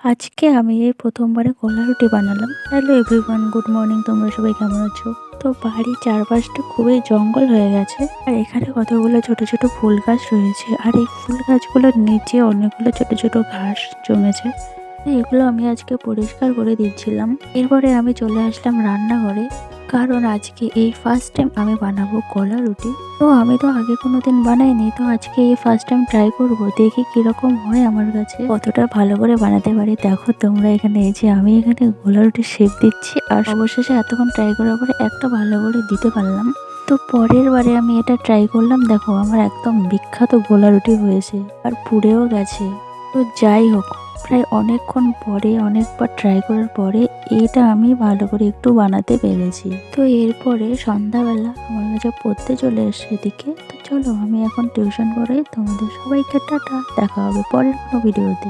আজকে আমি এই প্রথমবারে কলা রুটি বানালাম। Hello everyone, good morning. তোমরা সবাই কেমন আছো? তো বাড়ির চারপাশটা খুবই জঙ্গল হয়ে গেছে, আর এখানে কতগুলো ছোট ছোট ফুল গাছ রয়েছে, আর এই ফুল গাছগুলোর নিচে অনেকগুলো ছোট ছোট ঘাস জমেছে। এগুলো আমি আজকে পরিষ্কার করে দিচ্ছিলাম। এরপরে আমি চলে আসলাম রান্নাঘরে, কারণ আজকে এই ফার্স্ট টাইম আমি বানাবো কলা রুটি। তো আমি তো আগে কোনোদিন বানাইনি, তো আজকে এই ফার্স্ট টাইম ট্রাই করব, দেখি কিরকম হয়, আমার কাছে কতটা ভালো করে বানাতে পারি। দেখো তোমরা এখানে, এই যে আমি এখানে কলা রুটির শেপ দিচ্ছি, আর অবশেষে এতক্ষণ ট্রাই করার পরে একটা ভালো করে দিতে পারলাম। তো পরের বারে আমি এটা ট্রাই করলাম, দেখো আমার একদম বিখ্যাত গোলা রুটি হয়েছে, আর পুড়েও গেছে। তো যাই হোক, প্রায় অনেকক্ষণ পরে, অনেকবার ট্রাই করার পরে এটা আমি ভালো করে একটু বানাতে পেরেছি। তো এরপরে সন্ধ্যাবেলা আমার কাছে পড়তে চলে এসছে এদিকে। তো চলো আমি এখন টিউশন করে তোমাদের সবাইকে টাটা, দেখা হবে পরের কোনো ভিডিওতে।